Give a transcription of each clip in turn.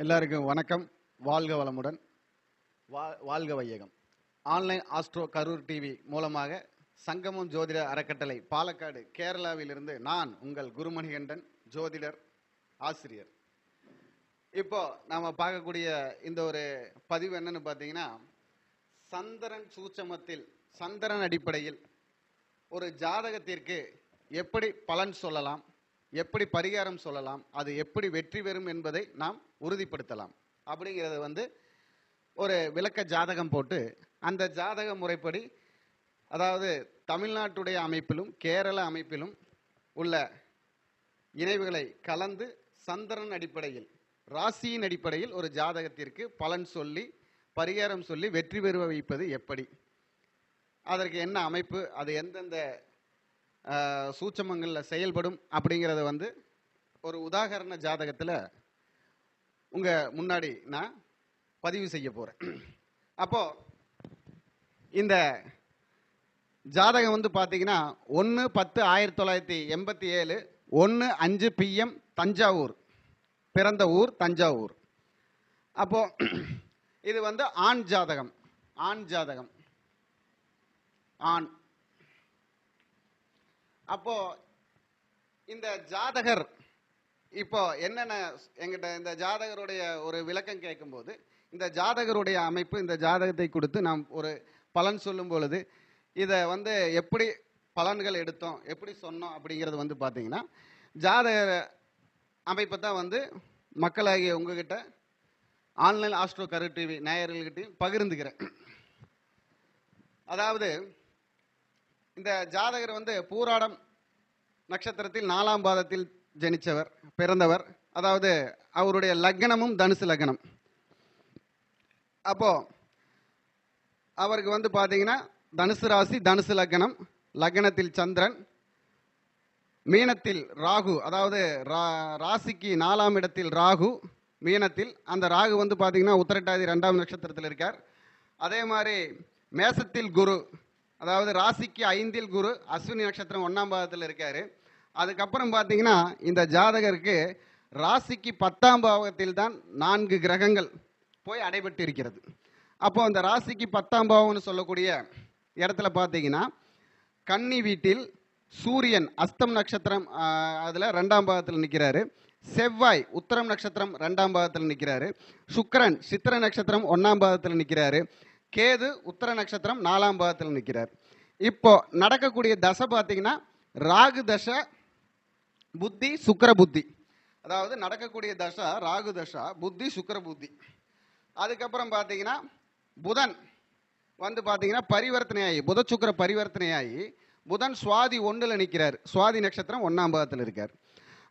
எல்லாருக்கும் வணக்கம். வாழ்க வளமுடன், வாழ்க வையகம். ஆன்லைன் ஆஸ்ட்ரோ கரூர் டிவி மூலமாக சங்கமம் ஜோதிட அறக்கட்டளை பாலக்காடு கேரளாவிலிருந்து நான் உங்கள் குருமணிகண்டன், ஜோதிடர், ஆசிரியர். இப்போ நாம பார்க்கக்கூடிய இந்த ஒரு பதிவு என்னன்னு பார்த்தீங்கன்னா, சந்திரன் சூட்சமத்தில், சந்திரன் அடிப்படையில் ஒரு ஜாதகத்திற்கு எப்படி பலன் சொல்லலாம், எப்படி பரிகாரம் சொல்லலாம், அது எப்படி வெற்றி பெறும் என்பதை நாம் உறுதிப்படுத்தலாம் அப்படிங்கிறத ஒரு விளக்க ஜாதகம் போட்டு அந்த ஜாதக முறைப்படி, அதாவது தமிழ்நாட்டுடைய அமைப்பிலும் கேரள அமைப்பிலும் உள்ள இணைவுகளை கலந்து சந்திரன் அடிப்படையில், ராசியின் அடிப்படையில் ஒரு ஜாதகத்திற்கு பலன் சொல்லி பரிகாரம் சொல்லி வெற்றி பெற வைப்பது எப்படி, அதற்கு என்ன அமைப்பு, அது எந்தெந்த சூட்சமங்களில் செயல்படும் அப்படிங்கிறத ஒரு உதாகரண ஜாதகத்தில் உங்க முன்னாடி நான் பதிவு செய்ய போறேன். அப்போ இந்த ஜாதகம் பார்த்தீங்கன்னா 1/10/1987 1:05 PM தஞ்சாவூர், பிறந்த ஊர் தஞ்சாவூர். அப்போ இது ஆண் ஜாதகம், ஆண் ஜாதகம், ஆண். அப்போ இந்த ஜாதகர் இப்போ என்னென்ன எங்கிட்ட இந்த ஜாதகருடைய ஒரு விளக்கம் கேட்கும்போது, இந்த ஜாதகருடைய அமைப்பு, இந்த ஜாதகத்தை கொடுத்து நாம் ஒரு பலன் சொல்லும் பொழுது இதை எப்படி பலன்கள் எடுத்தோம், எப்படி சொன்னோம் அப்படிங்கிறது பார்த்தீங்கன்னா, ஜாதக அமைப்பை தான் மக்களாகிய உங்ககிட்ட ஆன்லைன் ஆஸ்ட்ரோ கரூர் டிவி நேயர்கள்கிட்டையும் பகிர்ந்துக்கிறேன். அதாவது இந்த ஜாதகர் பூராடம் நட்சத்திரத்தில் 4ஆம் பாதத்தில் ஜனிச்சவர், பிறந்தவர். அதாவது அவருடைய லக்னமும் தனுசு லக்னம். அப்போ அவருக்கு பார்த்தீங்கன்னா தனுசு ராசி, தனுசு லக்னம், லக்னத்தில் சந்திரன், மீனத்தில் ராகு, அதாவது ராசிக்கு 4ஆம் இடத்தில் ராகு, மீனத்தில். அந்த ராகு பார்த்தீங்கன்னா உத்திரட்டாதி 2ஆம் நட்சத்திரத்தில் இருக்கார். அதே மாதிரி மேசத்தில் குரு, அதாவது ராசிக்கு 5இல் குரு, அஸ்வினி நட்சத்திரம் 1ஆம் பாதத்தில் இருக்காரு. அதுக்கப்புறம் பார்த்தீங்கன்னா இந்த ஜாதகருக்கு ராசிக்கு 10ஆம் பாவத்தில் தான் 4 கிரகங்கள் போய் அடைபட்டு இருக்கிறது. அப்போ அந்த ராசிக்கு 10ஆம் பாவம்னு சொல்லக்கூடிய இடத்துல பார்த்தீங்கன்னா கன்னி வீட்டில் சூரியன் அஸ்தம் நட்சத்திரம் அதில் 2ஆம் பாவத்தில் நிற்கிறாரு. செவ்வாய் உத்தரம் நட்சத்திரம் 2ஆம் பாவத்தில் நிற்கிறாரு. சுக்கிரன் சித்திர நட்சத்திரம் 1ஆம் பாவத்தில் நிற்கிறாரு. கேது உத்தர நட்சத்திரம் 4ஆம் பாவத்தில் நிற்கிறார். இப்போ நடக்கக்கூடிய தசை பார்த்தீங்கன்னா ராகு தசை, புத்தி சுக்கிர புத்தி. அதாவது நடக்கக்கூடிய தசை ராகு தசா, புத்தி சுக்கிர புத்தி. அதுக்கப்புறம் பார்த்தீங்கன்னா புதன் பார்த்தீங்கன்னா பரிவர்த்தனையாகி, புத சுக்கிர பரிவர்த்தனையாகி புதன் சுவாதி 1ல் நிற்கிறார். சுவாதி நட்சத்திரம் 1ஆம் பாவத்தில் இருக்கார்.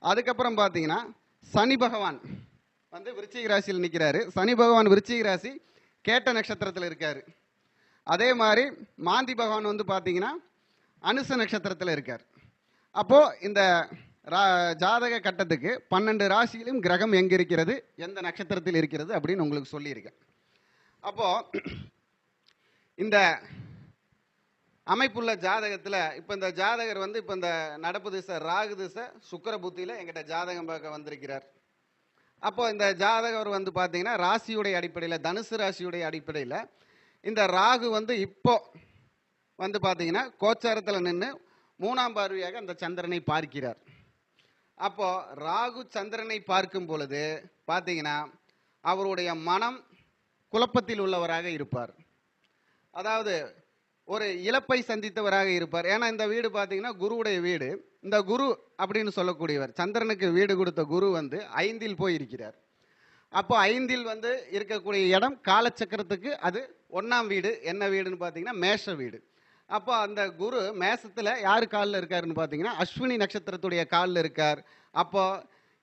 அதுக்கப்புறம் பார்த்தீங்கன்னா சனி பகவான் விருச்சிக ராசியில் நிற்கிறாரு. சனி பகவான் விருச்சிக ராசி கேட்ட நட்சத்திரத்தில் இருக்கார். அதே மாதிரி மாந்தி பகவான் பார்த்தீங்கன்னா அனுச நட்சத்திரத்தில் இருக்கார். அப்போ இந்த ஜாதக கட்டத்துக்கு 12 ராசியிலும் கிரகம் எங்க இருக்கிறது, எந்த நட்சத்திரத்தில் இருக்கிறது அப்படின்னு உங்களுக்கு சொல்லியிருக்கேன். அப்போ இந்த அமைப்புள்ள ஜாதகத்தில் இப்போ இந்த ஜாதகர் இப்போ இந்த நடப்பு திசை ராகு திசை சுக்கிர புத்தியில் எங்கிட்ட ஜாதகம் பார்க்க வந்திருக்கிறார். அப்போ இந்த ஜாதகர் பார்த்தீங்கன்னா ராசியுடைய அடிப்படையில், தனுசு ராசியுடைய அடிப்படையில் இந்த ராகு இப்போ பார்த்தீங்கன்னா கோச்சாரத்தில் நின்று 3ஆம் பார்வையாக அந்த சந்திரனை பார்க்கிறார். அப்போ ராகு சந்திரனை பார்க்கும் பொழுது பார்த்தீங்கன்னா அவருடைய மனம் குழப்பத்தில் உள்ளவராக இருப்பார். அதாவது ஒரு இழப்பை சந்தித்தவராக இருப்பார். ஏன்னா இந்த வீடு பார்த்தீங்கன்னா குருவுடைய வீடு. இந்த குரு அப்படின்னு சொல்லக்கூடியவர், சந்திரனுக்கு வீடு கொடுத்த குரு 5இல் போய் இருக்கிறார். அப்போ 5இல் இருக்கக்கூடிய இடம் காலச்சக்கரத்துக்கு அது 1ஆம் வீடு. என்ன வீடுன்னு பார்த்தீங்கன்னா மேஷ வீடு. அப்போ அந்த குரு மேசத்தில் யார் காலில் இருக்காருன்னு பார்த்தீங்கன்னா அஸ்வினி நட்சத்திரத்துடைய காலில் இருக்கார். அப்போ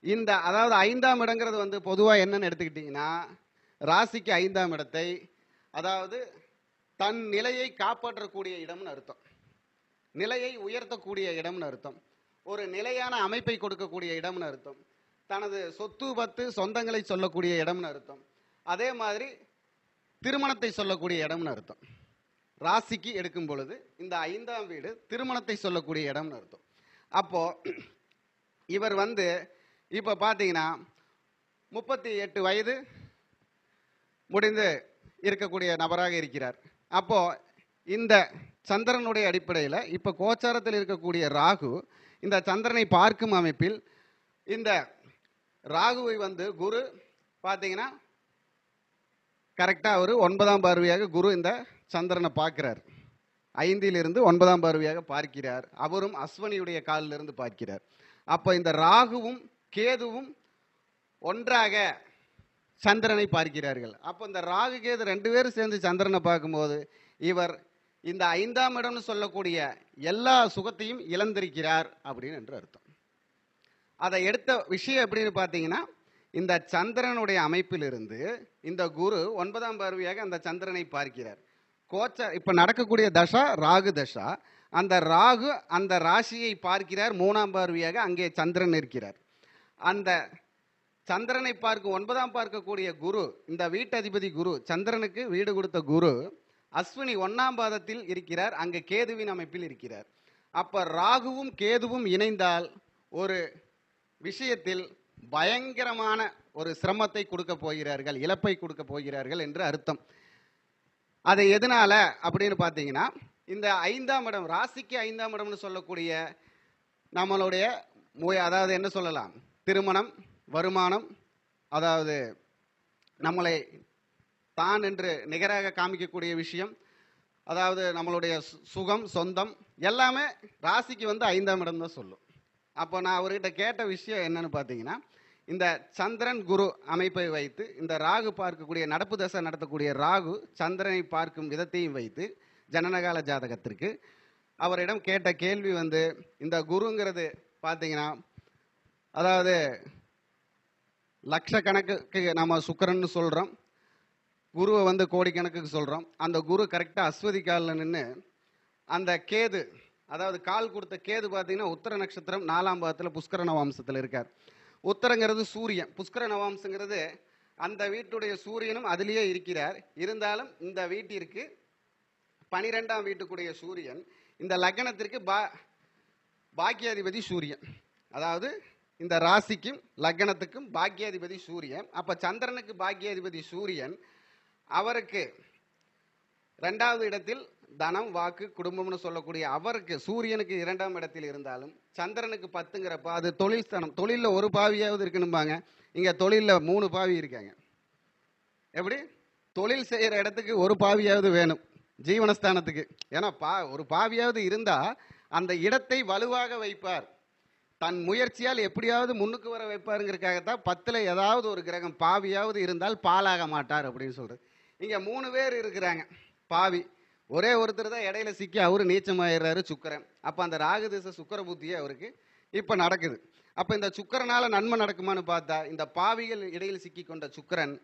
இந்த அதாவது 5ஆம் இடங்கிறது பொதுவாக என்னன்னு எடுத்துக்கிட்டிங்கன்னா ராசிக்கு 5ஆம் இடத்தை, அதாவது தன் நிலையை காப்பாற்றக்கூடிய இடம்னு அர்த்தம், நிலையை உயர்த்தக்கூடிய இடம்னு அர்த்தம், ஒரு நிலையான அமைப்பை கொடுக்கக்கூடிய இடம்னு அர்த்தம், தனது சொத்து பத்து சொந்தங்களை சொல்லக்கூடிய இடம்னு அர்த்தம், அதே மாதிரி திருமணத்தை சொல்லக்கூடிய இடம்னு அர்த்தம். ராசிக்கு எடுக்கும் பொழுது இந்த 5ஆம் வீடு திருமணத்தை சொல்லக்கூடிய இடம்னு அர்த்தம். அப்போ இவர் இப்போ பார்த்தீங்கன்னா 38 வயது முடிந்து இருக்கக்கூடிய நபராக இருக்கிறார். அப்போ இந்த சந்திரனுடைய அடிப்படையில் இப்போ கோச்சாரத்தில் இருக்கக்கூடிய ராகு இந்த சந்திரனை பார்க்கும் அமைப்பில் இந்த ராகுவை வந்து குரு பார்த்தீங்கன்னா கரெக்டாக அவர் 9ஆம் பார்வையாக குரு இந்த சந்திரனை பார்க்கிறார். 5லிருந்து 9ஆம் பார்வையாக பார்க்கிறார். அவரும் அஸ்வனியுடைய காலிலிருந்து பார்க்கிறார். அப்போ இந்த ராகுவும் கேதுவும் ஒன்றாக சந்திரனை பார்க்கிறார்கள். அப்போ இந்த ராகு கேது 2 பேரும் சேர்ந்து சந்திரனை பார்க்கும்போது இவர் இந்த 5ஆம் இடம்னு சொல்லக்கூடிய எல்லா சுகத்தையும் இழந்திருக்கிறார் அப்படின்னு என்று அர்த்தம். அதை எடுத்த விஷயம் எப்படின்னு பார்த்தீங்கன்னா, இந்த சந்திரனுடைய அமைப்பிலிருந்து இந்த குரு 9ஆம் பார்வையாக அந்த சந்திரனை பார்க்கிறார். இப்போ நடக்கக்கூடிய தசா ராகு தசா. அந்த ராகு அந்த ராசியை பார்க்கிறார். 3ஆம் பார்வையாக அங்கே சந்திரன் இருக்கிறார். அந்த சந்திரனை பார்க்கும் 9ஆம் பார்க்கக்கூடிய குரு, இந்த வீட்டதிபதி குரு, சந்திரனுக்கு வீடு கொடுத்த குரு அஸ்வினி 1ஆம் பாதத்தில் இருக்கிறார். அங்கே கேதுவின் அமைப்பில் இருக்கிறார். அப்ப ராகுவும் கேதுவும் இணைந்தால் ஒரு விஷயத்தில் பயங்கரமான ஒரு சிரமத்தை கொடுக்க போகிறார்கள், இழப்பை கொடுக்க போகிறார்கள் என்று அர்த்தம். அது எதனால அப்படின்னு பார்த்தீங்கன்னா, இந்த 5ஆம் இடம், ராசிக்கு 5ஆம் இடம்னு சொல்லக்கூடிய நம்மளுடைய அதாவது என்ன சொல்லலாம், திருமணம், வருமானம், அதாவது நம்மளை தான் என்று நிகராக காமிக்கக்கூடிய விஷயம், அதாவது நம்மளுடைய சுகம், சொந்தம் எல்லாமே ராசிக்கு வந்து 5ஆம் இடம் தான் சொல்லும். அப்போ நான் அவர்கிட்ட கேட்ட விஷயம் என்னன்னு பார்த்தீங்கன்னா, இந்த சந்திரன் குரு அமைப்பை வைத்து இந்த ராகு பார்க்கக்கூடிய நடப்பு தசை நடத்தக்கூடிய ராகு சந்திரனை பார்க்கும் விதத்தையும் வைத்து ஜனனகால ஜாதகத்திற்கு அவரிடம் கேட்ட கேள்வி வந்து, இந்த குருங்கிறது பார்த்தீங்கன்னா, அதாவது லட்சக்கணக்குக்கு நம்ம சுக்கிரன்னு சொல்கிறோம், குருவை வந்து கோடிக்கணக்குக்கு சொல்கிறோம். அந்த குரு கரெக்டாக அஸ்வதி காலில் நின்று அந்த கேது, அதாவது கால் கொடுத்த கேது பார்த்தீங்கன்னா உத்தர நட்சத்திரம் 4ஆம் பாதத்தில் புஷ்கர நவாம்சத்தில் இருக்கார். உத்தரங்கிறது சூரியன், புஷ்கர நவாம்சங்கிறது அந்த வீட்டுடைய சூரியனும் அதிலேயே இருக்கிறார். இருந்தாலும் இந்த வீட்டிற்கு 12ஆம் வீட்டுக்குடைய சூரியன், இந்த லக்னத்திற்கு பாக்கியாதிபதி சூரியன், அதாவது இந்த ராசிக்கும் லக்னத்துக்கும் பாக்கியாதிபதி சூரியன். அப்போ சந்திரனுக்கு பாக்கியாதிபதி சூரியன், அவருக்கு 2வது இடத்தில் தனம், வாக்கு, குடும்பம்னு சொல்லக்கூடிய அவருக்கு சூரியனுக்கு 2ஆம் இடத்தில் இருந்தாலும் சந்திரனுக்கு 10ங்கிறப்ப அது தொழில் ஸ்தானம். தொழிலில் ஒரு பாவியாவது இருக்கணும்பாங்க, இங்கே தொழிலில் 3 பாவி இருக்காங்க. எப்படி? தொழில் செய்கிற இடத்துக்கு ஒரு பாவியாவது வேணும் ஜீவனஸ்தானத்துக்கு. ஏன்னா ஒரு பாவியாவது இருந்தால் அந்த இடத்தை வலுவாக வைப்பார், தன் முயற்சியால் எப்படியாவது முன்னுக்கு வர வைப்பாருங்கிறதுக்காகத்தான் 10ல் ஏதாவது ஒரு கிரகம் பாவியாவது இருந்தால் பாலாக மாட்டார் அப்படின்னு சொல்கிறது. இங்கே 3 பேர் இருக்கிறாங்க பாவி, ஒரே ஒருத்தர் தான் இடையில சிக்கி அவரு நீச்சமாயிடுறாரு, சுக்கரன். அப்போ அந்த ராகு திசை சுக்கர புத்தியே அவருக்கு இப்போ நடக்குது. அப்போ இந்த சுக்கரனால நன்மை நடக்குமான்னு பார்த்தா, இந்த பாவிகள் இடையில் சிக்கி கொண்ட சுக்கரன்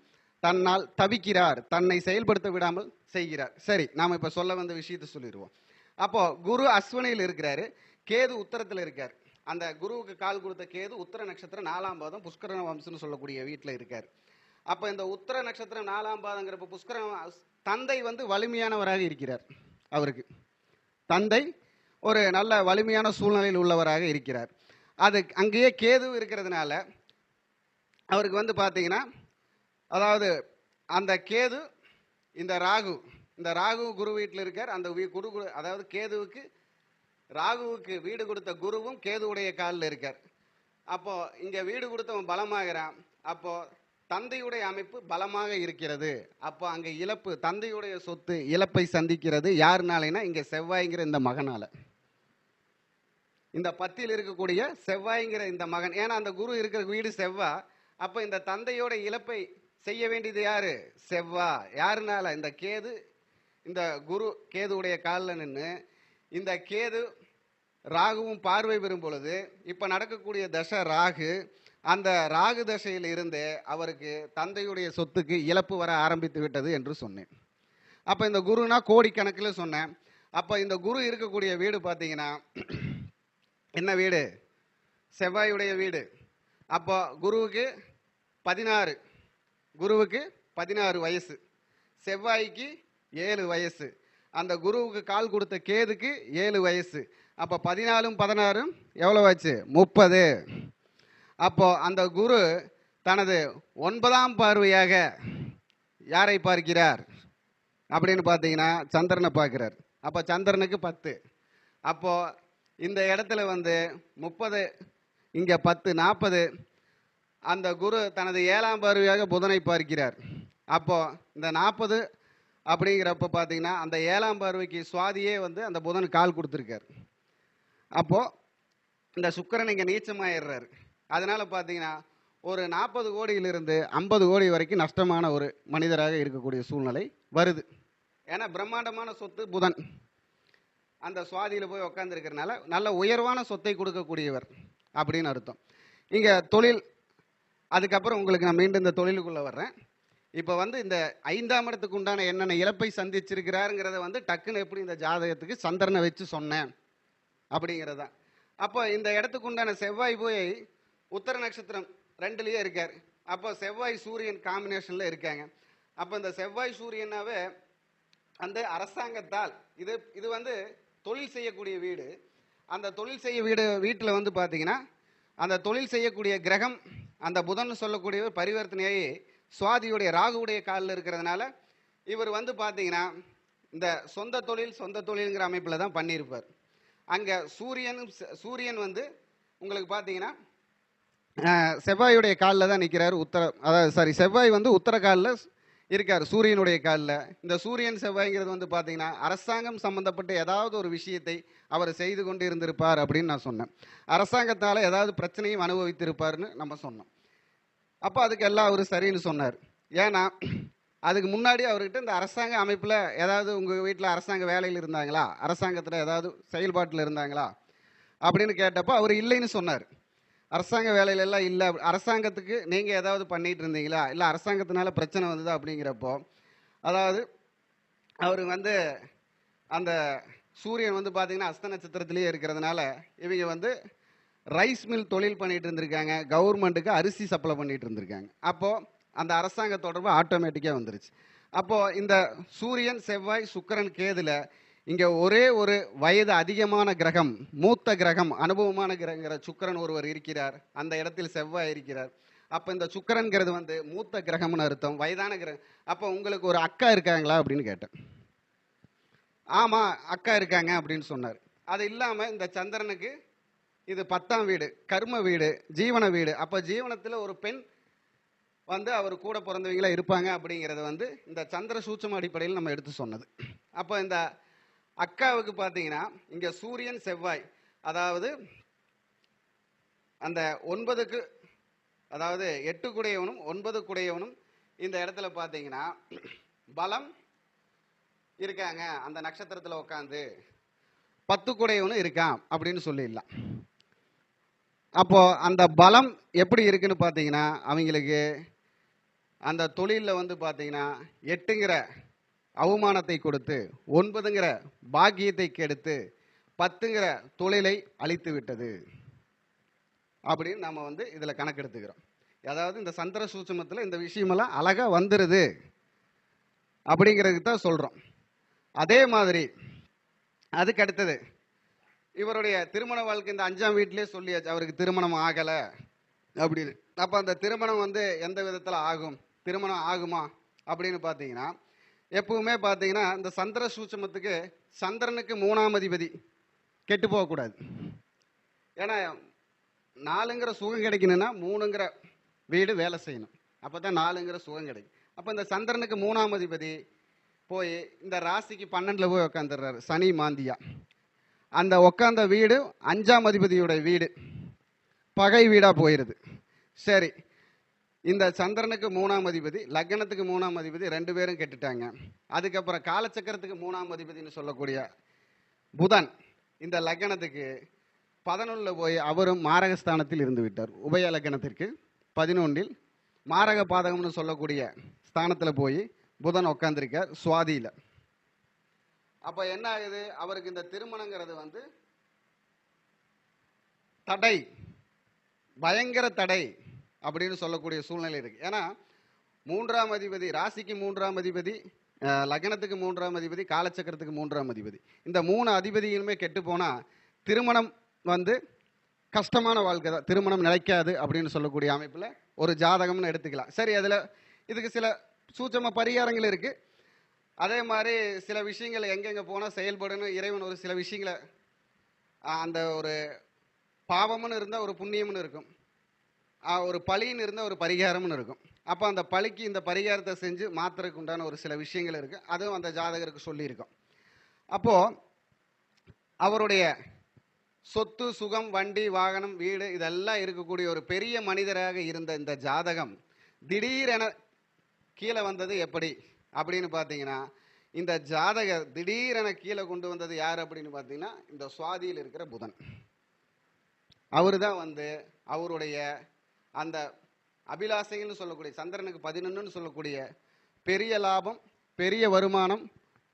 தன்னால் தவிக்கிறார், தன்னை செயல்படுத்த விடாமல் செய்கிறார். சரி, நாம் இப்போ சொல்ல வந்த விஷயத்தை சொல்லிடுவோம். அப்போ குரு அஸ்வினியில் இருக்கிறாரு, கேது உத்தரத்தில் இருக்கார். அந்த குருவுக்கு கால் கொடுத்த கேது உத்தர நட்சத்திரம் 4ஆம் பாதம் புஷ்கர வம்சம்னு சொல்லக்கூடிய வீட்டில் இருக்கார். அப்போ இந்த உத்தர நட்சத்திரம் 4ஆம் பாதங்கிறப்ப புஷ்கர தந்தை வந்து வலிமையானவராக இருக்கிறார். அவருக்கு தந்தை ஒரு நல்ல வலிமையான சூழ்நிலையில் உள்ளவராக இருக்கிறார். அது அங்கேயே கேது இருக்கிறதுனால அவருக்கு வந்து பார்த்தீங்கன்னா, அதாவது அந்த கேது இந்த ராகு குரு வீட்டில் இருக்கார். அந்த குரு அதாவது கேதுவுக்கு ராகுவுக்கு வீடு கொடுத்த குருவும் கேதுவுடைய காலில் இருக்கார். அப்போ இங்கே வீடு கொடுத்தவன் பலமாகிறான். அப்போ தந்தையுடைய அமைப்பு பலமாக இருக்கிறது. அப்போ அங்கே இழப்பு, தந்தையுடைய சொத்து இழப்பை சந்திக்கிறது. யாருனாலேனா இங்கே செவ்வாய்ங்கிற இந்த மகனால, இந்த 10ல் இருக்கக்கூடிய செவ்வாய்ங்கிற இந்த மகன். ஏன்னா அந்த குரு இருக்கிற வீடு செவ்வாய். அப்போ இந்த தந்தையோட இழப்பை செய்ய வேண்டியது யாரு? செவ்வாய். யாருனால? இந்த கேது, இந்த குரு கேதுவுடைய காலில் நின்று இந்த கேது ராகுவும் பார்வை பெறும் பொழுது இப்போ நடக்கக்கூடிய தசை ராகு, அந்த ராகு தசையில் இருந்து அவருக்கு தந்தையுடைய சொத்துக்கு இழப்பு வர ஆரம்பித்து விட்டது என்று சொன்னேன். அப்போ இந்த குருனா கோடிக்கணக்கில் சொன்னேன். அப்போ இந்த குரு இருக்கக்கூடிய வீடு பார்த்தீங்கன்னா என்ன வீடு? செவ்வாயுடைய வீடு. அப்போ குருவுக்கு 16 வயசு, செவ்வாய்க்கு 7 வயசு, அந்த குருவுக்கு கால் கொடுத்த கேதுக்கு 7 வயசு. அப்போ 14 16 எவ்வளோ ஆச்சு? 30. அப்போ அந்த குரு தனது 9ஆம் பார்வையாக யாரை பார்க்கிறார் அப்படின்னு பார்த்தீங்கன்னா சந்திரனை பார்க்கிறார். அப்போ சந்திரனுக்கு 10. அப்போ இந்த இடத்துல வந்து 30, இங்கே 10, 40. அந்த குரு தனது 7ஆம் பார்வையாக புதனை பார்க்கிறார். அப்போ இந்த 40 அப்படிங்கிறப்ப பார்த்தீங்கன்னா அந்த 7ஆம் பார்வைக்கு சுவாதியே வந்து அந்த புதன் கால் கொடுத்துருக்கார். அப்போது இந்த சுக்கிரன் இங்கே நீச்சமாயிடுறாரு. அதனால் பார்த்தீங்கன்னா ஒரு 40 கோடியிலிருந்து 50 கோடி வரைக்கும் நஷ்டமான ஒரு மனிதராக இருக்கக்கூடிய சூழ்நிலை வருது. ஏன்னா பிரம்மாண்டமான சொத்து புதன் அந்த சுவாதியில் போய் உட்காந்துருக்கிறதுனால நல்ல உயர்வான சொத்தை கொடுக்கக்கூடியவர் அப்படின்னு அர்த்தம். இங்கே தொழில், அதுக்கப்புறம் உங்களுக்கு நான் மீண்டும் இந்த தொழிலுக்குள்ளே வர்றேன். இப்போ வந்து இந்த 5ஆம் இடத்துக்கு உண்டான என்னென்ன இழப்பை சந்திச்சிருக்கிறாருங்கிறத வந்து டக்குன்னு எப்படி இந்த ஜாதகத்துக்கு சந்திரனை வச்சு சொன்னேன் அப்படிங்கிறது தான். அப்போ இந்த இடத்துக்கு உண்டான செவ்வாய் போய் உத்தர நட்சத்திரம் 2லயே இருக்கார். அப்போ செவ்வாய் சூரியன் காம்பினேஷனில் இருக்காங்க. அப்போ இந்த செவ்வாய் சூரியனாவே அந்த அரசாங்கத்தால் இது வந்து தொழில் செய்யக்கூடிய வீடு. அந்த தொழில் செய்ய வீட்டில் வந்து பார்த்தீங்கன்னா அந்த தொழில் செய்யக்கூடிய கிரகம் அந்த புதன் சொல்லக்கூடிய பரிவர்த்தனையாகி சுவாதியுடைய ராகுவுடைய காலில் இருக்கிறதுனால இவர் வந்து பார்த்தீங்கன்னா இந்த சொந்த தொழில்ங்கிற அமைப்பில் தான் பண்ணியிருப்பார். அங்கே சூரியன் வந்து உங்களுக்கு பார்த்தீங்கன்னா செவ்வாயுடைய காலில் தான் நிற்கிறார். செவ்வாய் வந்து உத்தர காலில் இருக்கார், சூரியனுடைய காலில். இந்த சூரியன் செவ்வாய்ங்கிறது வந்து பார்த்தீங்கன்னா அரசாங்கம் சம்மந்தப்பட்ட ஏதாவது ஒரு விஷயத்தை அவர் செய்து கொண்டு இருந்திருப்பார் அப்படின்னு நான் சொன்னேன். அரசாங்கத்தால் ஏதாவது பிரச்சனையும் அனுபவித்திருப்பார்னு நம்ம சொன்னோம். அப்போ அதுக்கு எல்லாம் அவர் சரின்னு சொன்னார். ஏன்னா அதுக்கு முன்னாடி அவர்கிட்ட இந்த அரசாங்க அமைப்பில் ஏதாவது உங்கள் வீட்டில் அரசாங்க வேலையில் இருந்தாங்களா, அரசாங்கத்தில் ஏதாவது செயல்பாட்டில் இருந்தாங்களா அப்படின்னு கேட்டப்போ அவர் இல்லைன்னு சொன்னார். அரசாங்க வேலையிலெல்லாம் இல்லை. அரசாங்கத்துக்கு நீங்கள் ஏதாவது பண்ணிகிட்டு இருந்தீங்களா, இல்லை அரசாங்கத்தினால பிரச்சனை வந்ததா அப்படிங்கிறப்போ அதாவது அவர் வந்து அந்த சூரியன் வந்து பார்த்தீங்கன்னா அஸ்த நட்சத்திரத்திலேயே இருக்கிறதுனால இவங்க வந்து ரைஸ் மில் தொழில் பண்ணிகிட்டு இருந்திருக்காங்க, கவர்மெண்ட்டுக்கு அரிசி சப்ளை பண்ணிகிட்டு இருந்திருக்காங்க. அப்போது அந்த அரசாங்க தொடர்பு ஆட்டோமேட்டிக்காக வந்துருச்சு. அப்போது இந்த சூரியன் செவ்வாய் சுக்கிரன் கேதுல இங்கே ஒரே ஒரு வயது அதிகமான கிரகம், மூத்த கிரகம், அனுபவமான கிரகங்கிற சுக்கிரன் ஒருவர் இருக்கிறார். அந்த இடத்தில் செவ்வாய் இருக்கிறார். அப்போ இந்த சுக்கிரன்கிறது வந்து மூத்த கிரகம்னு அர்த்தம், வயதான கிரகம். அப்போ உங்களுக்கு ஒரு அக்கா இருக்காங்களா அப்படின்னு கேட்டேன். ஆமாம் அக்கா இருக்காங்க அப்படின்னு சொன்னார். அது இல்லாமல் இந்த சந்திரனுக்கு இது 10ஆம் வீடு, கர்ம வீடு, ஜீவன வீடு. அப்போ ஜீவனத்தில் ஒரு பெண் வந்து அவர் கூட பிறந்தவங்களா இருப்பாங்க அப்படிங்கிறது வந்து இந்த சந்திர சூட்சம அடிப்படையில் நம்ம எடுத்து சொன்னது. அப்போ இந்த அக்காவுக்கு பார்த்தீங்கன்னா இங்கே சூரியன் செவ்வாய், அதாவது அந்த 9க்கு, அதாவது 8 குடையவனும் 9 குடையவனும் இந்த இடத்துல பார்த்தீங்கன்னா பலம் இருக்காங்க. அந்த நட்சத்திரத்தில் உட்காந்து 10 குடையவனும் இருக்கான் அப்படின்னு சொல்லிடலாம். அப்போ அந்த பலம் எப்படி இருக்குன்னு பார்த்தீங்கன்னா அவங்களுக்கு அந்த தொழிலில் வந்து பார்த்தீங்கன்னா 8ங்கிற அவமானத்தை கொடுத்து, 9ங்கிற பாக்கியத்தை கெடுத்து, 10ங்கிற தொழிலை அழித்து விட்டது அப்படின்னு நம்ம வந்து இதில் கணக்கெடுத்துக்கிறோம். அதாவது இந்த சந்திர சூட்சமத்தில் இந்த விஷயமெல்லாம் அழகாக வந்துடுது அப்படிங்கிறதுக்கு தான் சொல்கிறோம். அதே மாதிரி அதுக்கு அடுத்தது இவருடைய திருமண வாழ்க்கை இந்த 5ஆம் வீட்டிலே சொல்லியாச்சு, அவருக்கு திருமணம் ஆகலை அப்படின்னு. அப்போ அந்த திருமணம் வந்து எந்த விதத்தில் ஆகும், திருமணம் ஆகுமா அப்படின்னு பார்த்தீங்கன்னா எப்பவுமே பார்த்தீங்கன்னா இந்த சந்திர சூட்சமத்துக்கு சந்திரனுக்கு 3ஆம் அதிபதி கெட்டு போகக்கூடாது. ஏன்னா 4ங்கிற சுகம் கிடைக்கணும்னா 3ங்கிற வீடு வேலை செய்யணும், அப்போ தான் 4ங்கிற சுகம் கிடைக்கும். அப்போ இந்த சந்திரனுக்கு 3ஆம் அதிபதி போய் இந்த ராசிக்கு 12ல் போய் உட்காந்துடுறாரு, சனி மாந்தியா. அந்த உட்காந்த வீடு 5ஆம் அதிபதியோட வீடு, பகை வீடாக போயிடுது. சரி, இந்த சந்திரனுக்கு 3ஆம் அதிபதி, லக்னத்துக்கு 3ஆம் அதிபதி 2 பேரும் கெட்டுட்டாங்க. அதுக்கப்புறம் காலச்சக்கரத்துக்கு 3ஆம் அதிபதினு சொல்லக்கூடிய புதன் இந்த லக்னத்துக்கு 11ல் போய் அவரும் மாரகஸ்தானத்தில் இருந்து விட்டார். உபய லக்னத்திற்கு 11ல் மாரக பாதகம்னு சொல்லக்கூடிய ஸ்தானத்தில் போய் புதன் உட்காந்துருக்கார் சுவாதியில். அப்போ என்ன ஆகுது, அவருக்கு இந்த திருமணங்கிறது வந்து தடை, பயங்கர தடை அப்படின்னு சொல்லக்கூடிய சூழ்நிலை இருக்கு. ஏன்னா 3ஆம் அதிபதி, ராசிக்கு 3ஆம் அதிபதி, லக்னத்துக்கு 3ஆம் அதிபதி, காலச்சக்கரத்துக்கு 3ஆம் அதிபதி, இந்த 3 அதிபதியுமே கெட்டு போனால் திருமணம் வந்து கஷ்டமான வாழ்க்கை தான், திருமணம் நிலைக்காது அப்படின்னு சொல்லக்கூடிய அமைப்பில் ஒரு ஜாதகம்னு எடுத்துக்கலாம். சரி, அதில் இதுக்கு சில சூட்சம பரிகாரங்கள் இருக்குது. அதே மாதிரி சில விஷயங்கள் எங்கெங்கே போனால் செயல்படணும், இறைவன் ஒரு சில விஷயங்களை அந்த ஒரு பாவம்னு இருந்தால் ஒரு புண்ணியம்னு இருக்கும், ஒரு பழின்னு இருந்தால் ஒரு பரிகாரம்னு இருக்கும். அப்போ அந்த பழிக்கு இந்த பரிகாரத்தை செஞ்சு மாத்துறதுக்கு உண்டான ஒரு சில விஷயங்கள் இருக்குது. அதுவும் அந்த ஜாதகருக்கு சொல்லியிருக்கோம். அப்போது அவருடைய சொத்து சுகம் வண்டி வாகனம் வீடு இதெல்லாம் இருக்கக்கூடிய ஒரு பெரிய மனிதராக இருந்த இந்த ஜாதகம் திடீரென கீழே வந்தது எப்படி அப்படின்னு பார்த்தீங்கன்னா, இந்த ஜாதகர் திடீரென கீழே கொண்டு வந்தது யார் அப்படின்னு பார்த்தீங்கன்னா, இந்த சுவாதியில் இருக்கிற புதன். அவரு தான் வந்து அவருடைய அந்த அபிலாசைன்னு சொல்லக்கூடிய சந்திரனுக்கு 11ன்னு சொல்லக்கூடிய பெரிய லாபம், பெரிய வருமானம்,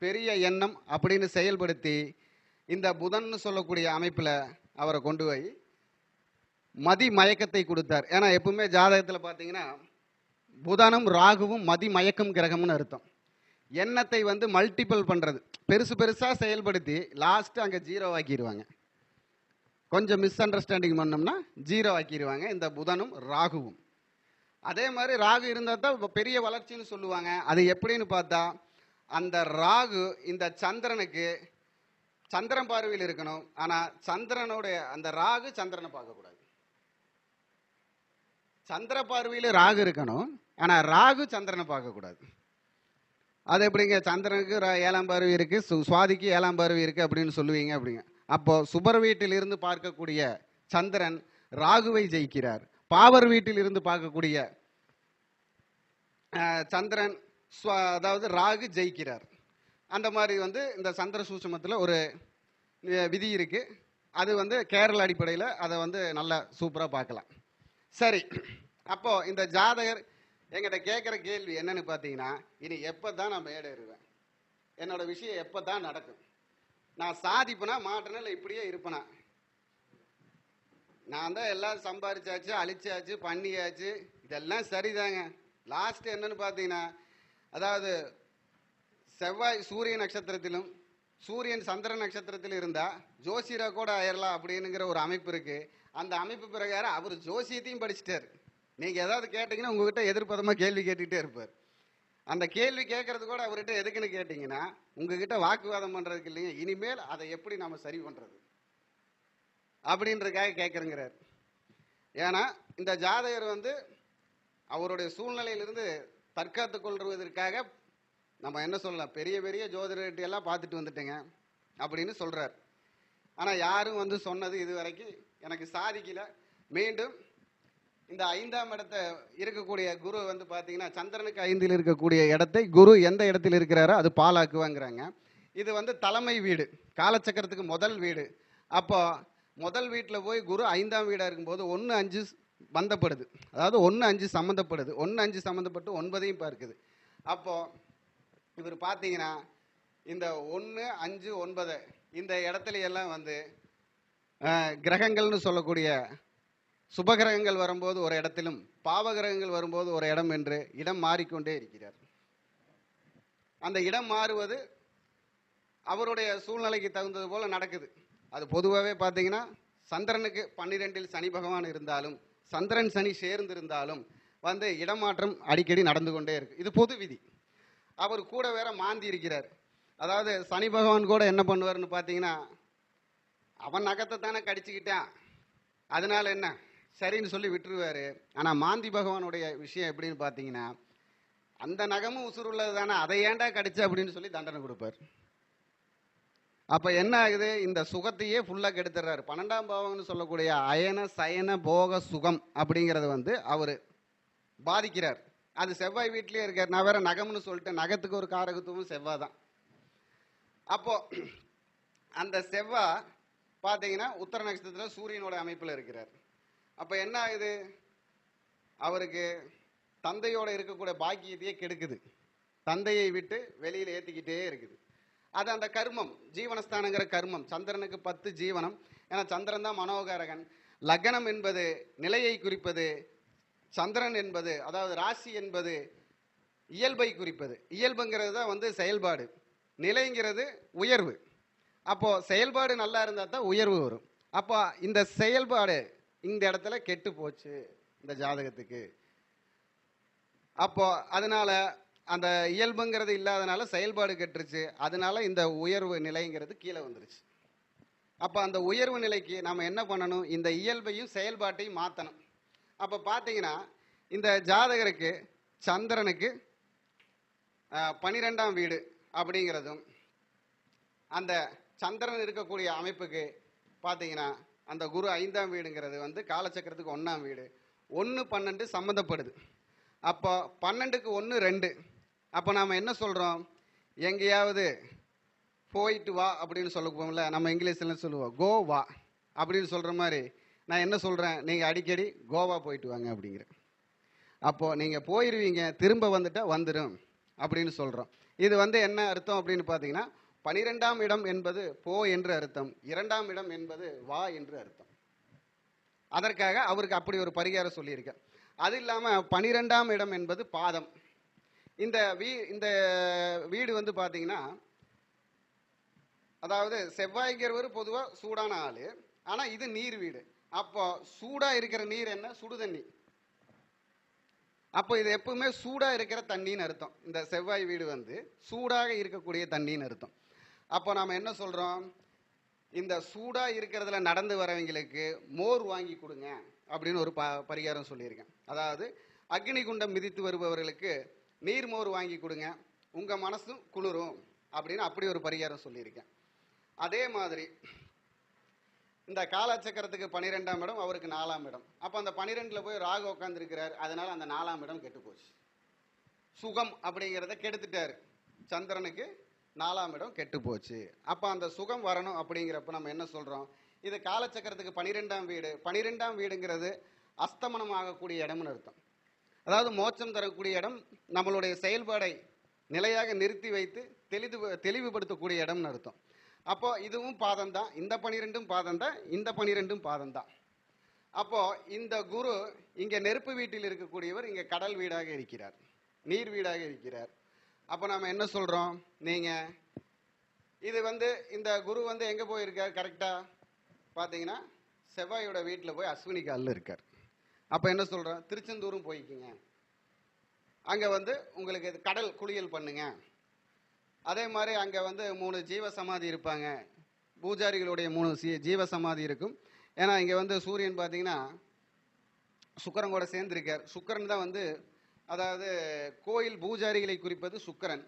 பெரிய எண்ணம் அப்படின்னு செயல்படுத்தி இந்த புதன் சொல்லக்கூடிய அமைப்பில் அவரை கொண்டு போய் மதி மயக்கத்தை கொடுத்தார். ஏன்னா எப்பவுமே ஜாதகத்தில் பார்த்தீங்கன்னா புதனும் ராகுவும் மதி மயக்கம் கிரகம்னு அர்த்தம். எண்ணத்தை வந்து மல்டிபிள் பண்ணுறது, பெருசு பெருசாக செயல்படுத்தி லாஸ்ட்டு அங்கே ஜீரோ ஆக்கிடுவாங்க. கொஞ்சம் மிஸ் அண்டர்ஸ்டாண்டிங் பண்ணோம்னா ஜீரோ ஆக்கிடுவாங்க இந்த புதனும் ராகுவும். அதே மாதிரி ராகு இருந்தால் தான் பெரிய வளர்ச்சின்னு சொல்லுவாங்க. அது எப்படின்னு பார்த்தா, அந்த ராகு இந்த சந்திரனுக்கு சந்திரன் பார்வையில் இருக்கணும். ஆனால் சந்திரனுடைய அந்த ராகு சந்திரனை பார்க்கக்கூடாது. சந்திர பார்வையில் ராகு இருக்கணும், ஆனால் ராகு சந்திரனை பார்க்கக்கூடாது. அது எப்படிங்க? சந்திரனுக்கு 7ஆம் பார்வை இருக்கு, சுவாதிக்கு 7ஆம் பார்வை இருக்கு அப்படின்னு சொல்லுவீங்க அப்படிங்க. அப்போ சுபர் வீட்டில் இருந்து பார்க்கக்கூடிய சந்திரன் ராகுவை ஜெயிக்கிறார், பாவர் வீட்டில் இருந்து பார்க்கக்கூடிய சந்திரன் அதாவது ராகு ஜெயிக்கிறார். அந்த மாதிரி வந்து இந்த சந்திர சூட்சுமத்தில் ஒரு விதி இருக்கு. அது வந்து கேரள அடிப்படையில் அதை வந்து நல்லா சூப்பராக பார்க்கலாம். சரி, அப்போ இந்த ஜாதகர் எங்கிட்ட கேட்குற கேள்வி என்னன்னு பார்த்தீங்கன்னா, இனி எப்போ தான் நான் மேடேறுவேன், என்னோட விஷயம் எப்போ தான் நடக்கும், நான் சாதிப்பேனா மாட்டேனா இல்லை இப்படியே இருப்பேனா, நான் தான் எல்லாம் சம்பாதிச்சாச்சு அழிச்சாச்சு பண்ணியாச்சு இதெல்லாம் சரிதாங்க. லாஸ்ட் என்னன்னு பார்த்தீங்கன்னா, அதாவது செவ்வாய் சூரிய நட்சத்திரத்திலும் சூரியன் சந்திர நட்சத்திரத்தில் இருந்தால் ஜோசியரா கூட ஆயிரலாம் அப்படின்னுங்கிற ஒரு அமைப்பு இருக்கு. அந்த அமைப்பு பிரகாரம் அவர் ஜோசியத்தையும் படிச்சுட்டார். நீங்கள் ஏதாவது கேட்டிங்கன்னா உங்ககிட்ட எதிர்ப்பதமாக கேள்வி கேட்டுக்கிட்டே இருப்பார். அந்த கேள்வி கேட்கறது கூட அவர்கிட்ட எதுக்குன்னு கேட்டிங்கன்னா, உங்ககிட்ட வாக்குவாதம் பண்ணுறதுக்கு இல்லைங்க, இனிமேல் அதை எப்படி நம்ம சரி பண்ணுறது அப்படின்றதுக்காக கேட்குறேங்கிறார். ஏன்னா இந்த ஜாதகர் வந்து அவருடைய சூழ்நிலையிலிருந்து தற்காத்து கொள்வதற்காக நம்ம என்ன சொல்லலாம், பெரிய பெரிய ஜோதிடர்கிட்ட எல்லாம் பார்த்துட்டு வந்துட்டேங்க அப்படின்னு சொல்கிறார். ஆனால் யாரும் வந்து சொன்னது இது வரைக்கும் எனக்கு சாதிக்கல. மீண்டும் இந்த 5ஆம் இடத்தை இருக்கக்கூடிய குரு வந்து பார்த்தீங்கன்னா, சந்திரனுக்கு 5ல் இருக்கக்கூடிய இடத்தை குரு எந்த இடத்தில் இருக்கிறாரோ அது பாலாக்குவாங்கிறாங்க. இது வந்து தலைமை வீடு, காலச்சக்கரத்துக்கு முதல் வீடு. அப்போ முதல் வீட்டில் போய் குரு 5ஆம் வீடாக இருக்கும்போது 1-5 பந்தப்படுது, அதாவது 1-5 சம்மந்தப்படுது, 1-5 சம்மந்தப்பட்டு 9ஐயும் பார்க்குது. அப்போது இவர் பார்த்தீங்கன்னா இந்த 1, 5, 9 இந்த இடத்துல எல்லாம் வந்து கிரகங்கள்னு சொல்லக்கூடிய சுபகிரகங்கள் வரும்போது ஒரு இடத்திலும் பாவகிரகங்கள் வரும்போது ஒரு இடம் என்று இடம் மாறிக்கொண்டே இருக்கிறார். அந்த இடம் மாறுவது அவருடைய சூழ்நிலைக்கு தகுந்தது போல நடக்குது. அது பொதுவாகவே பார்த்தீங்கன்னா சந்திரனுக்கு 12ல் சனி பகவான் இருந்தாலும் சந்திரன் சனி சேர்ந்து இருந்தாலும் வந்து இடமாற்றம் அடிக்கடி நடந்து கொண்டே இருக்கு. இது பொது விதி. அவர் கூட வேற மாந்தி இருக்கிறார். அதாவது சனி பகவான் கூட என்ன பண்ணுவார்னு பார்த்தீங்கன்னா, அவன் நகத்தை தானே கடிச்சுக்கிட்டான் அதனால என்ன சரின்னு சொல்லி விட்டுருவாரு. ஆனால் மாந்தி பகவானுடைய விஷயம் எப்படின்னு பார்த்தீங்கன்னா, அந்த நகமும் உசுறு உள்ளது தானே, அதை ஏண்டா கடிச்ச அப்படின்னு சொல்லி தண்டனை கொடுப்பார். அப்போ என்ன ஆகுது, இந்த சுகத்தையே ஃபுல்லாக கெடுத்துறாரு. 12ஆம் பாவம்னு சொல்லக்கூடிய அயன சயன போக சுகம் அப்படிங்கிறத வந்து அவர் பாதிக்கிறார். அது செவ்வாய் வீட்லேயே இருக்கார். நான் வேற நகம்னு சொல்லிட்டேன், நகத்துக்கு ஒரு காரகத்துவம் செவ்வாய் தான். அப்போ அந்த செவ்வாய் பார்த்தீங்கன்னா உத்தர நட்சத்திரத்தில் சூரியனோட அமைப்பில் இருக்கிறார். அப்போ என்ன ஆகுது, அவருக்கு தந்தையோட இருக்கக்கூடிய பாக்கியத்தையே கெடுக்குது, தந்தையை விட்டு வெளியில் ஏற்றிக்கிட்டே இருக்குது. அது அந்த கர்மம், ஜீவனஸ்தானங்கிற கர்மம். சந்திரனுக்கு 10 ஜீவனம், ஏன்னா சந்திரன் தான் மனோகாரகன். லக்னம் என்பது நிலையை குறிப்பது, சந்திரன் என்பது அதாவது ராசி என்பது இயல்பை குறிப்பது. இயல்புங்கிறது தான் வந்து செயல்பாடு, நிலைங்கிறது உயர்வு. அப்போ செயல்பாடு நல்லா இருந்தால் தான் உயர்வு வரும். அப்போ இந்த செயல்பாடு இந்த இடத்துல கெட்டு போச்சு இந்த ஜாதகத்துக்கு அப்போ அதனால அந்த இயல்புங்கிறது இல்லாதனால செயல்பாடு கெட்டுருச்சு. அதனால இந்த உயர்வு நிலைங்கிறது கீழே வந்துருச்சு. அப்போ அந்த உயர்வு நிலைக்கு நம்ம என்ன பண்ணணும்? இந்த இயல்பையும் செயல்பாட்டையும் மாற்றணும். அப்போ பார்த்தீங்கன்னா இந்த ஜாதகருக்கு சந்திரனுக்கு 12ஆம் வீடு அப்படிங்கிறதும் அந்த சந்திரன் இருக்கக்கூடிய அமைப்புக்கு பார்த்தீங்கன்னா அந்த குரு 5ஆம் வீடுங்கிறது வந்து காலச்சக்கரத்துக்கு 1ஆம் வீடு. 1 12 சம்மந்தப்படுது. அப்போ 12க்கு 1 2. அப்போ நாம் என்ன சொல்கிறோம்? எங்கேயாவது போயிட்டு வா அப்படின்னு சொல்லுவோம்ல, நம்ம இங்கிலீஷில் சொல்லுவோம் கோ வா அப்படின்னு சொல்கிற மாதிரி நான் என்ன சொல்கிறேன்? நீங்கள் அடிக்கடி கோவா போயிட்டு வாங்க அப்படிங்கிறேன். அப்போது நீங்கள் போயிடுவீங்க, திரும்ப வந்துட்டா வந்துடும் அப்படின்னு சொல்கிறோம். இது வந்து என்ன அர்த்தம் அப்படின்னு பார்த்தீங்கன்னா 12ஆம் இடம் என்பது போ என்று அர்த்தம், 2ஆம் இடம் என்பது வா என்று அர்த்தம். அதற்காக அவருக்கு அப்படி ஒரு பரிகாரம் சொல்லியிருக்கேன். அது இல்லாமல் 12ஆம் இடம் என்பது பாதம். இந்த வீடு வந்து பார்த்தீங்கன்னா, அதாவது செவ்வாய்ங்கிறவர் பொதுவாக சூடான ஆள், ஆனால் இது நீர் வீடு. அப்போ சூடாக இருக்கிற நீர் என்ன? சுடுதண்ணி. அப்போ இது எப்பவுமே சூடாக இருக்கிற தண்ணின்னு அர்த்தம். இந்த செவ்வாய் வீடு வந்து சூடாக இருக்கக்கூடிய தண்ணின்னு அர்த்தம். அப்போ நாம் என்ன சொல்கிறோம்? இந்த சூடாக இருக்கிறதுல நடந்து வரவங்களுக்கு மோர் வாங்கி கொடுங்க அப்படின்னு ஒரு பரிகாரம் சொல்லியிருக்கேன். அதாவது அக்னி குண்டம் மிதித்து வருபவர்களுக்கு நீர் மோர் வாங்கி கொடுங்க, உங்கள் மனசும் குளிரும் அப்படின்னு அப்படி ஒரு பரிகாரம் சொல்லியிருக்கேன். அதே மாதிரி இந்த காலச்சக்கரத்துக்கு 12ஆம் இடம், அவருக்கு 4ஆம் இடம். அப்போ அந்த 12ல் போய் ராகு உட்காந்துருக்கிறார். அதனால அந்த 4ஆம் இடம் கெட்டு போச்சு. சுகம் அப்படிங்கிறத கெடுத்துட்டாரு. சந்திரனுக்கு 4ஆம் இடம் கெட்டு போச்சு. அப்போ அந்த சுகம் வரணும் அப்படிங்கிறப்ப நம்ம என்ன சொல்கிறோம்? இது காலச்சக்கரத்துக்கு 12ஆம் வீடு. 12ஆம் வீடுங்கிறது அஸ்தமனம் ஆகக்கூடிய இடம்னு அர்த்தம். அதாவது மோட்சம் தரக்கூடிய இடம், நம்மளுடைய செயல்பாடை நிலையாக நிறுத்தி வைத்து தெளிவுபடுத்தக்கூடிய இடம்னு அர்த்தம். அப்போ இதுவும் பாதம் தான், இந்த 12ம் பாதம் தான், இந்த 12ம் பாதம் தான். அப்போ இந்த குரு இங்கே நெருப்பு வீட்டில் இருக்கக்கூடியவர் இங்கே கடல் வீடாக இருக்கிறார், நீர் வீடாக இருக்கிறார். அப்போ நம்ம என்ன சொல்கிறோம்? நீங்கள் இது வந்து இந்த குரு வந்து எங்கே போயிருக்கார்? கரெக்டாக பார்த்தீங்கன்னா செவ்வாயோட வீட்டில் போய் அஸ்வினி காலில் இருக்கார். அப்போ என்ன சொல்கிறோம்? திருச்செந்தூரும் போய்க்குங்க, அங்கே வந்து உங்களுக்கு கடல் குளியல் பண்ணுங்க. அதே மாதிரி அங்கே வந்து 3 ஜீவ சமாதி இருப்பாங்க, பூஜாரிகளுடைய 3 ஜீவ சமாதி இருக்கும். ஏன்னா இங்கே வந்து சூரியன் பார்த்தீங்கன்னா சுக்கிரன் கூட சேர்ந்துருக்கார். சுக்கிரன் தான் வந்து, அதாவது கோயில் பூஜாரிகளை குறிப்பது சுக்கிரன்,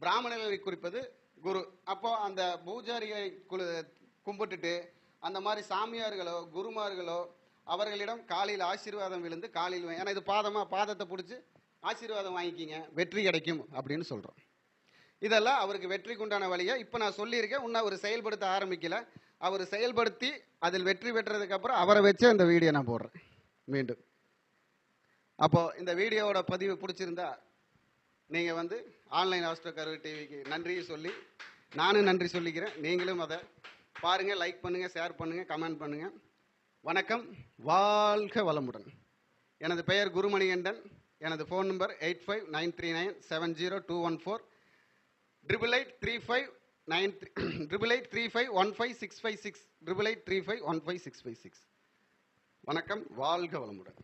பிராமணர்களை குறிப்பது குரு. அப்போ அந்த பூஜாரிகளை கும்பிட்டுட்டு அந்த மாதிரி சாமியார்களோ குருமார்களோ அவர்களிடம் காலையில் ஆசீர்வாதம் விழுந்து காலையில், ஏன்னா இது பாதத்தை பிடிச்சி ஆசீர்வாதம் வாங்கிக்கிங்க, வெற்றி கிடைக்கும் அப்படின்னு சொல்கிறோம். இதெல்லாம் அவருக்கு வெற்றிக்குண்டான வழியை இப்போ நான் சொல்லியிருக்கேன். இன்னும் அவர் செயல்படுத்த ஆரம்பிக்கல. அவர் செயல்படுத்தி அதில் வெற்றி பெற்றதுக்கு அப்புறம் அவரை வச்சு அந்த வீடியோ நான் போடுறேன் மீண்டும். அப்போ இந்த வீடியோவோட பதிவு பிடிச்சிருந்தா நீங்கள் வந்து ஆன்லைன் ஆஸ்ட்ரோ கரூர் டிவிக்கு நன்றியை சொல்லி நானும் நன்றி சொல்லிக்கிறேன். நீங்களும் அதை பாருங்கள், லைக் பண்ணுங்கள், ஷேர் பண்ணுங்கள், கமெண்ட் பண்ணுங்கள். வணக்கம், வாழ்க வளமுடன். எனது பெயர் குருமணிகண்டன். எனது ஃபோன் நம்பர் 8593970214, 8835156556, 8835156556. வணக்கம், வாழ்க வளமுடன்.